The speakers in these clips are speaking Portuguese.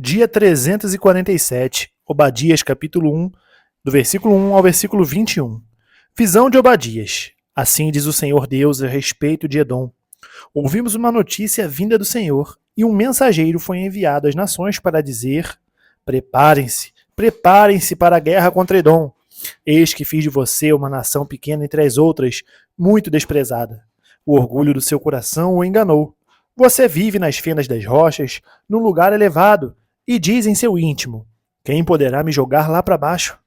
Dia 347, Obadias capítulo 1, do versículo 1 ao versículo 21. Visão de Obadias. Assim diz o Senhor Deus a respeito de Edom. Ouvimos uma notícia vinda do Senhor, e um mensageiro foi enviado às nações para dizer: Preparem-se, preparem-se para a guerra contra Edom. Eis que fiz de você uma nação pequena entre as outras, muito desprezada. O orgulho do seu coração o enganou. Você vive nas fendas das rochas, num lugar elevado, e diz em seu íntimo: Quem poderá me jogar lá para baixo?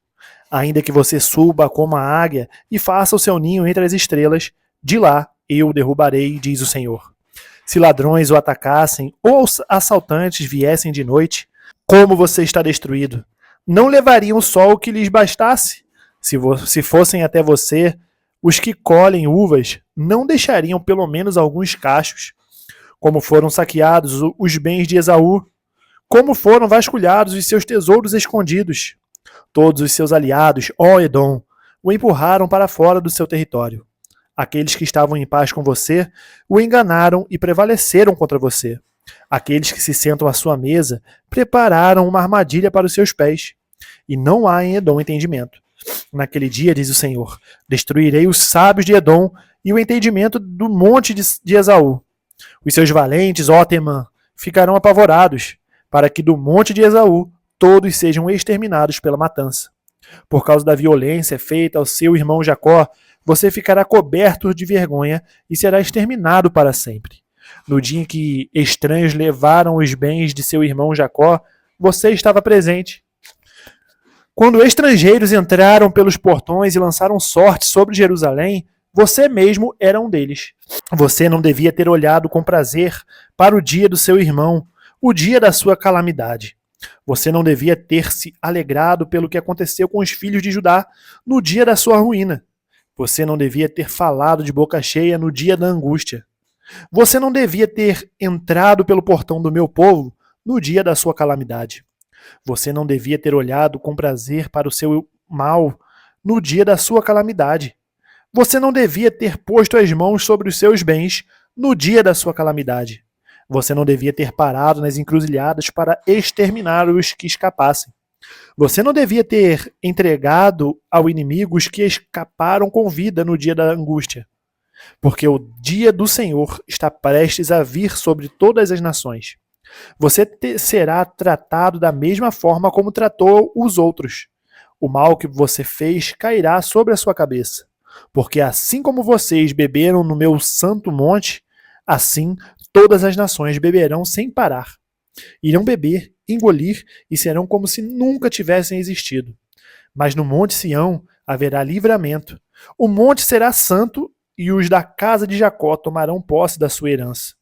Ainda que você suba como a águia e faça o seu ninho entre as estrelas, de lá eu o derrubarei, diz o Senhor. Se ladrões o atacassem ou assaltantes viessem de noite, como você está destruído? Não levariam só o que lhes bastasse? Se fossem até você, os que colhem uvas não deixariam pelo menos alguns cachos. Como foram saqueados os bens de Esaú, como foram vasculhados os seus tesouros escondidos. Todos os seus aliados, ó Edom, o empurraram para fora do seu território. Aqueles que estavam em paz com você o enganaram e prevaleceram contra você. Aqueles que se sentam à sua mesa prepararam uma armadilha para os seus pés. E não há em Edom entendimento. Naquele dia, diz o Senhor, destruirei os sábios de Edom e o entendimento do monte de Esaú. Os seus valentes, ó Temã, ficarão apavorados, para que do monte de Esaú todos sejam exterminados pela matança. Por causa da violência feita ao seu irmão Jacó, você ficará coberto de vergonha e será exterminado para sempre. No dia em que estranhos levaram os bens de seu irmão Jacó, você estava presente. Quando estrangeiros entraram pelos portões e lançaram sorte sobre Jerusalém, você mesmo era um deles. Você não devia ter olhado com prazer para o dia do seu irmão, o dia da sua calamidade. Você não devia ter se alegrado pelo que aconteceu com os filhos de Judá no dia da sua ruína. Você não devia ter falado de boca cheia no dia da angústia. Você não devia ter entrado pelo portão do meu povo no dia da sua calamidade. Você não devia ter olhado com prazer para o seu mal no dia da sua calamidade. Você não devia ter posto as mãos sobre os seus bens no dia da sua calamidade. Você não devia ter parado nas encruzilhadas para exterminar os que escapassem. Você não devia ter entregado ao inimigo os que escaparam com vida no dia da angústia. Porque o dia do Senhor está prestes a vir sobre todas as nações. Você será tratado da mesma forma como tratou os outros. O mal que você fez cairá sobre a sua cabeça. Porque assim como vocês beberam no meu santo monte, assim todas as nações beberão sem parar. Irão beber, engolir e serão como se nunca tivessem existido. Mas no monte Sião haverá livramento. O monte será santo e os da casa de Jacó tomarão posse da sua herança.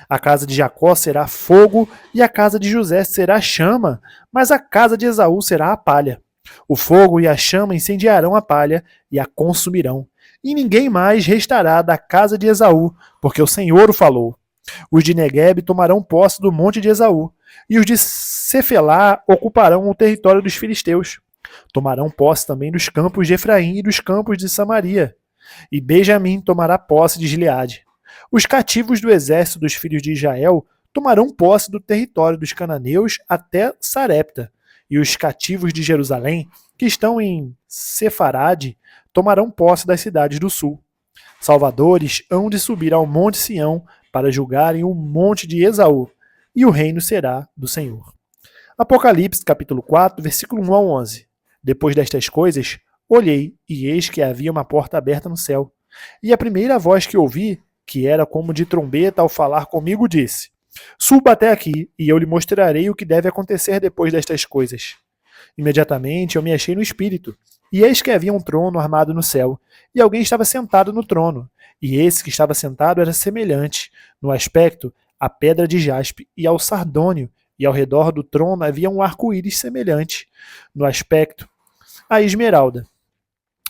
A casa de Jacó será fogo e a casa de José será chama, mas a casa de Esaú será a palha. O fogo e a chama incendiarão a palha e a consumirão. E ninguém mais restará da casa de Esaú, porque o Senhor o falou. Os de Neguebe tomarão posse do monte de Esaú, e os de Cefelá ocuparão o território dos filisteus. Tomarão posse também dos campos de Efraim e dos campos de Samaria. E Benjamim tomará posse de Gileade. Os cativos do exército dos filhos de Israel tomarão posse do território dos cananeus até Sarepta, e os cativos de Jerusalém, que estão em Sefarade, tomarão posse das cidades do sul. Salvadores hão de subir ao monte Sião para julgarem o monte de Esaú, e o reino será do Senhor. Apocalipse capítulo 4, versículo 1 ao 11. Depois destas coisas, olhei, e eis que havia uma porta aberta no céu. E a primeira voz que ouvi, que era como de trombeta ao falar comigo, disse: Suba até aqui, e eu lhe mostrarei o que deve acontecer depois destas coisas. Imediatamente eu me achei no espírito, e eis que havia um trono armado no céu, e alguém estava sentado no trono, e esse que estava sentado era semelhante, no aspecto, à pedra de jaspe e ao sardônio, e ao redor do trono havia um arco-íris semelhante, no aspecto, à esmeralda.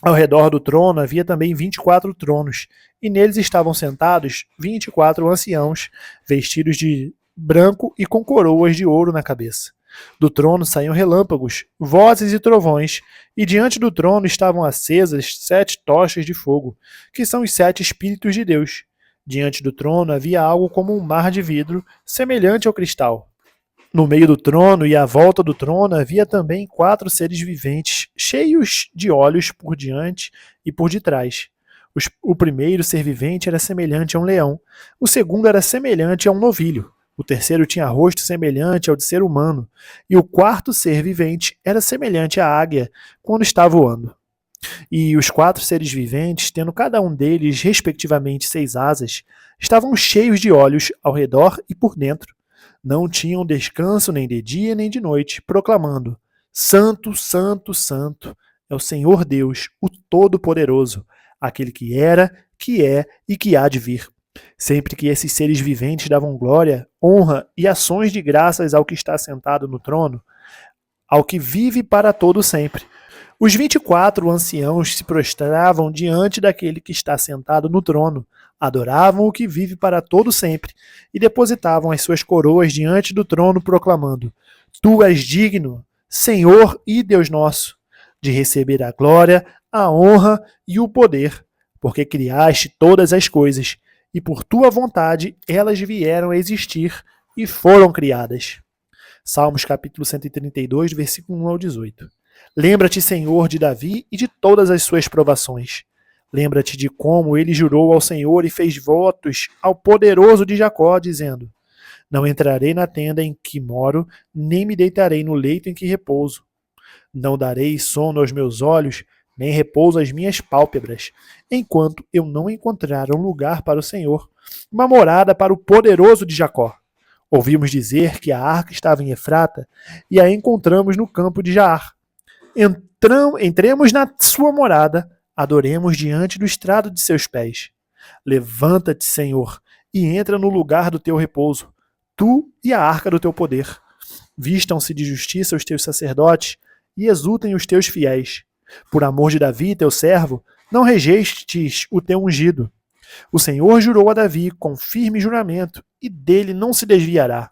Ao redor do trono havia também 24 tronos, e neles estavam sentados 24 anciãos, vestidos de branco e com coroas de ouro na cabeça. Do trono saíam relâmpagos, vozes e trovões, e diante do trono estavam acesas 7 tochas de fogo, que são os 7 Espíritos de Deus. Diante do trono havia algo como um mar de vidro, semelhante ao cristal. No meio do trono e à volta do trono havia também 4 seres viventes, cheios de olhos por diante e por detrás. O primeiro ser vivente era semelhante a um leão, o segundo era semelhante a um novilho, o terceiro tinha rosto semelhante ao de ser humano, e o quarto ser vivente era semelhante à águia quando está voando. E os 4 seres viventes, tendo cada um deles respectivamente 6 asas, estavam cheios de olhos ao redor e por dentro. Não tinham descanso nem de dia nem de noite, proclamando: Santo, Santo, Santo é o Senhor Deus, o Todo-Poderoso, aquele que era, que é e que há de vir. Sempre que esses seres viventes davam glória, honra e ações de graças ao que está sentado no trono, ao que vive para todo sempre. Os 24 anciãos se prostravam diante daquele que está sentado no trono, adoravam o que vive para todo sempre e depositavam as suas coroas diante do trono, proclamando: Tu és digno, Senhor e Deus nosso, de receber a glória, a honra e o poder, porque criaste todas as coisas e por tua vontade elas vieram a existir e foram criadas. Salmos capítulo 132, versículo 1 ao 18. Lembra-te, Senhor, de Davi e de todas as suas provações. Lembra-te de como ele jurou ao Senhor e fez votos ao poderoso de Jacó, dizendo: Não entrarei na tenda em que moro, nem me deitarei no leito em que repouso. Não darei sono aos meus olhos, nem repouso às minhas pálpebras, enquanto eu não encontrar um lugar para o Senhor, uma morada para o poderoso de Jacó. Ouvimos dizer que a arca estava em Efrata e a encontramos no campo de Jaar. Entremos na sua morada, adoremos diante do estrado de seus pés. Levanta-te, Senhor, e entra no lugar do teu repouso, tu e a arca do teu poder. Vistam-se de justiça os teus sacerdotes e exultem os teus fiéis. Por amor de Davi, teu servo, não rejeites o teu ungido. O Senhor jurou a Davi com firme juramento, e dele não se desviará.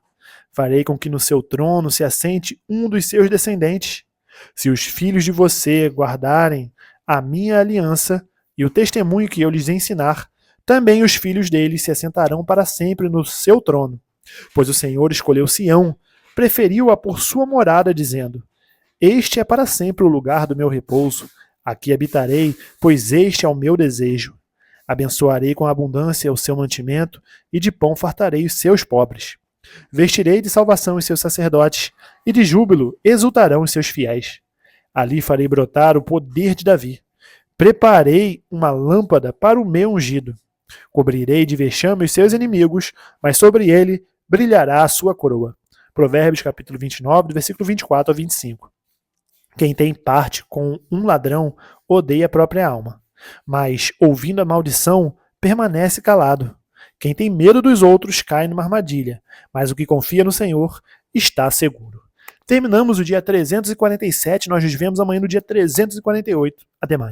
Farei com que no seu trono se assente um dos seus descendentes. Se os filhos de você guardarem a minha aliança e o testemunho que eu lhes ensinar, também os filhos deles se assentarão para sempre no seu trono. Pois o Senhor escolheu Sião, preferiu-a por sua morada, dizendo: Este é para sempre o lugar do meu repouso. Aqui habitarei, pois este é o meu desejo. Abençoarei com abundância o seu mantimento, e de pão fartarei os seus pobres. Vestirei de salvação os seus sacerdotes, e de júbilo exultarão os seus fiéis. Ali farei brotar o poder de Davi. Preparei uma lâmpada para o meu ungido. Cobrirei de vexame os seus inimigos, mas sobre ele brilhará a sua coroa. Provérbios capítulo 29, do versículo 24 ao 25. Quem tem parte com um ladrão odeia a própria alma, mas, ouvindo a maldição, permanece calado. Quem tem medo dos outros cai numa armadilha, mas o que confia no Senhor está seguro. Terminamos o dia 347, nós nos vemos amanhã no dia 348. Até mais.